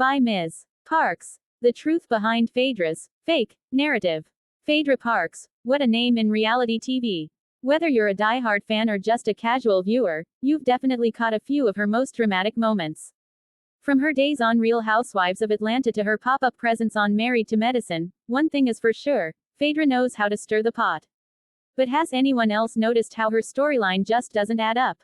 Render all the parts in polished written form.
by Ms. Parks. The truth behind Phaedra's fake narrative. Phaedra Parks, what a name in reality TV. Whether you're a diehard fan or just a casual viewer, you've definitely caught a few of her most dramatic moments. From her days on Real Housewives of Atlanta to her pop-up presence on Married to Medicine, one thing is for sure, Phaedra knows how to stir the pot. But has anyone else noticed how her storyline just doesn't add up?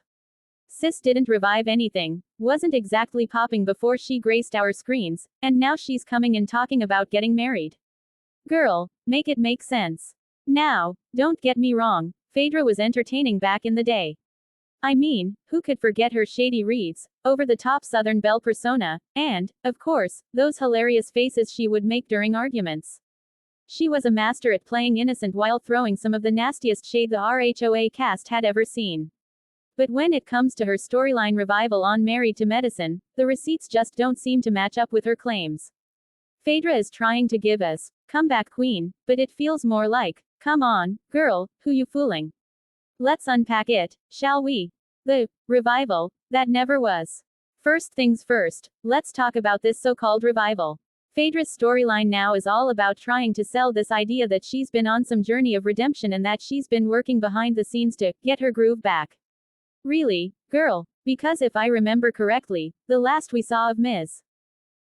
Sis didn't revive anything, wasn't exactly popping before she graced our screens, and now she's coming in talking about getting married. Girl, make it make sense. Now, don't get me wrong, Phaedra was entertaining back in the day. I mean, who could forget her shady reads, over-the-top Southern belle persona, and, of course, those hilarious faces she would make during arguments. She was a master at playing innocent while throwing some of the nastiest shade the RHOA cast had ever seen. But when it comes to her storyline revival on Married to Medicine, the receipts just don't seem to match up with her claims. Phaedra is trying to give us comeback queen, but it feels more like, come on, girl, who you fooling? Let's unpack it, shall we? The revival that never was. First things first, let's talk about this so-called revival. Phaedra's storyline now is all about trying to sell this idea that she's been on some journey of redemption and that she's been working behind the scenes to get her groove back. Really, girl? Because if I remember correctly, the last we saw of Ms.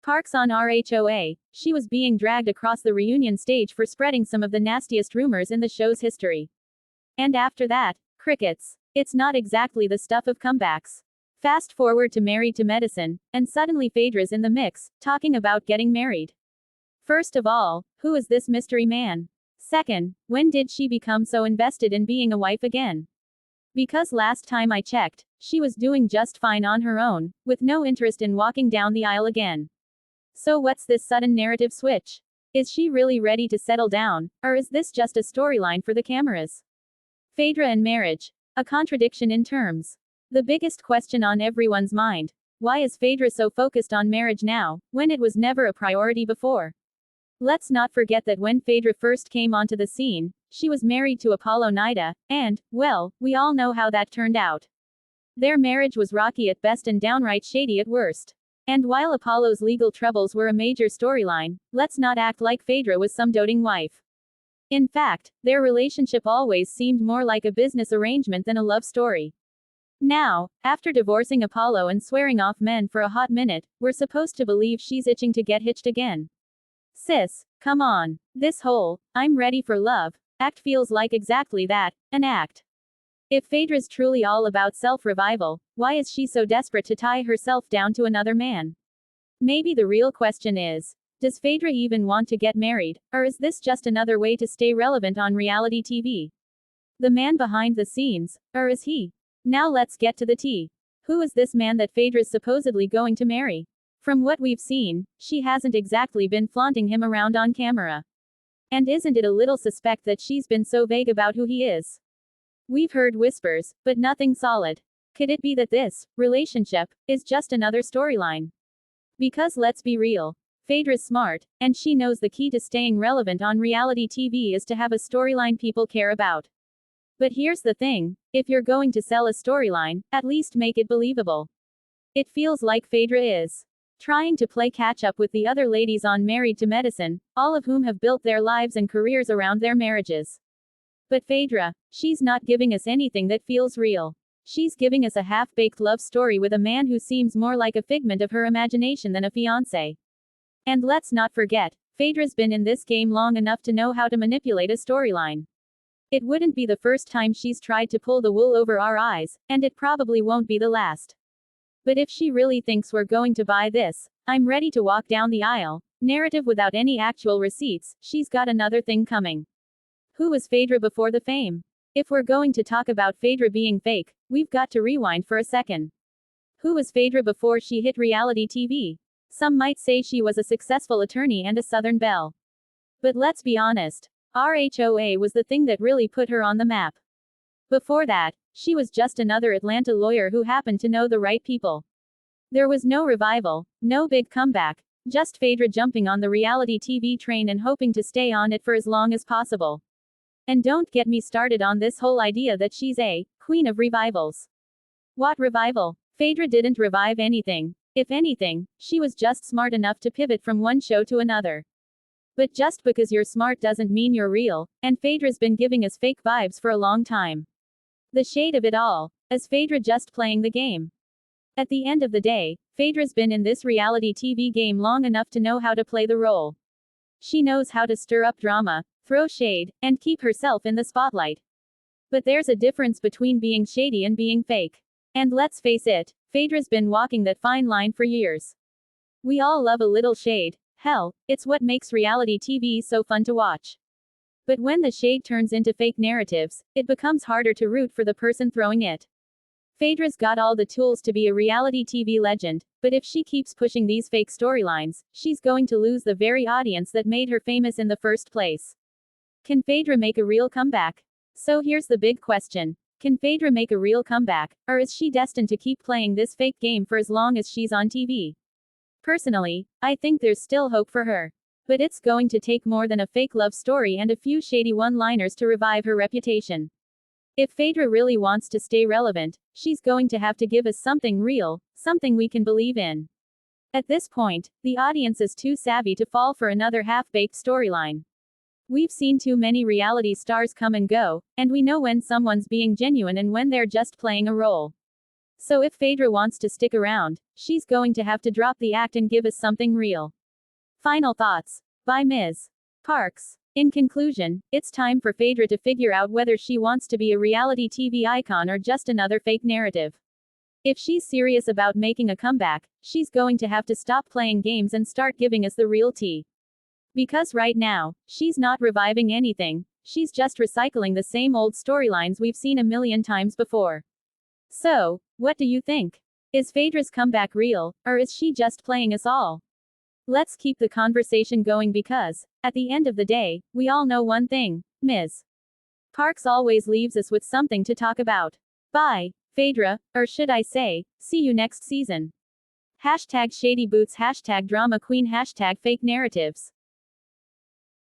Parks on RHOA, she was being dragged across the reunion stage for spreading some of the nastiest rumors in the show's history. And after that, crickets. It's not exactly the stuff of comebacks. Fast forward to Married to Medicine, and suddenly Phaedra's in the mix, talking about getting married. First of all, who is this mystery man? Second, when did she become so invested in being a wife again? Because last time I checked, she was doing just fine on her own, with no interest in walking down the aisle again. So what's this sudden narrative switch? Is she really ready to settle down, or is this just a storyline for the cameras? Phaedra and marriage. A contradiction in terms. The biggest question on everyone's mind. Why is Phaedra so focused on marriage now, when it was never a priority before? Let's not forget that when Phaedra first came onto the scene, she was married to Apollo Nida, and, well, we all know how that turned out. Their marriage was rocky at best and downright shady at worst. And while Apollo's legal troubles were a major storyline, let's not act like Phaedra was some doting wife. In fact, their relationship always seemed more like a business arrangement than a love story. Now, after divorcing Apollo and swearing off men for a hot minute, we're supposed to believe she's itching to get hitched again. Sis, come on. This whole, I'm ready for love, act feels like exactly that, an act. If Phaedra's truly all about self-revival, why is she so desperate to tie herself down to another man? Maybe the real question is, does Phaedra even want to get married, or is this just another way to stay relevant on reality TV? The man behind the scenes, or is he? Now let's get to the tea. Who is this man that Phaedra's supposedly going to marry? From what we've seen, she hasn't exactly been flaunting him around on camera. And isn't it a little suspect that she's been so vague about who he is? We've heard whispers, but nothing solid. Could it be that this relationship is just another storyline? Because let's be real, Phaedra's smart, and she knows the key to staying relevant on reality TV is to have a storyline people care about. But here's the thing, if you're going to sell a storyline, at least make it believable. It feels like Phaedra is trying to play catch-up with the other ladies on Married to Medicine, all of whom have built their lives and careers around their marriages. But Phaedra, she's not giving us anything that feels real. She's giving us a half-baked love story with a man who seems more like a figment of her imagination than a fiancé. And let's not forget, Phaedra's been in this game long enough to know how to manipulate a storyline. It wouldn't be the first time she's tried to pull the wool over our eyes, and it probably won't be the last. But if she really thinks we're going to buy this, I'm ready to walk down the aisle, narrative without any actual receipts, she's got another thing coming. Who was Phaedra before the fame? If we're going to talk about Phaedra being fake, we've got to rewind for a second. Who was Phaedra before she hit reality TV? Some might say she was a successful attorney and a Southern belle. But let's be honest, RHOA was the thing that really put her on the map. Before that, she was just another Atlanta lawyer who happened to know the right people. There was no revival, no big comeback, just Phaedra jumping on the reality TV train and hoping to stay on it for as long as possible. And don't get me started on this whole idea that she's a queen of revivals. What revival? Phaedra didn't revive anything. If anything, she was just smart enough to pivot from one show to another. But just because you're smart doesn't mean you're real, and Phaedra's been giving us fake vibes for a long time. The shade of it all. Is Phaedra just playing the game? At the end of the day, Phaedra's been in this reality TV game long enough to know how to play the role. She knows how to stir up drama, throw shade, and keep herself in the spotlight. But there's a difference between being shady and being fake. And let's face it, Phaedra's been walking that fine line for years. We all love a little shade. Hell, it's what makes reality TV so fun to watch. But when the shade turns into fake narratives, it becomes harder to root for the person throwing it. Phaedra's got all the tools to be a reality TV legend, but if she keeps pushing these fake storylines, she's going to lose the very audience that made her famous in the first place. Can Phaedra make a real comeback? So here's the big question. Can Phaedra make a real comeback, or is she destined to keep playing this fake game for as long as she's on TV? Personally, I think there's still hope for her. But it's going to take more than a fake love story and a few shady one-liners to revive her reputation. If Phaedra really wants to stay relevant, she's going to have to give us something real, something we can believe in. At this point, the audience is too savvy to fall for another half-baked storyline. We've seen too many reality stars come and go, and we know when someone's being genuine and when they're just playing a role. So if Phaedra wants to stick around, she's going to have to drop the act and give us something real. Final thoughts. By Ms. Parks. In conclusion, it's time for Phaedra to figure out whether she wants to be a reality TV icon or just another fake narrative. If she's serious about making a comeback, she's going to have to stop playing games and start giving us the real tea. Because right now, she's not reviving anything, she's just recycling the same old storylines we've seen a million times before. So, what do you think? Is Phaedra's comeback real, or is she just playing us all? Let's keep the conversation going because, at the end of the day, we all know one thing, Ms. Parks always leaves us with something to talk about. Bye, Phaedra, or should I say, see you next season. #ShadyBoots #drama queen #fake narratives.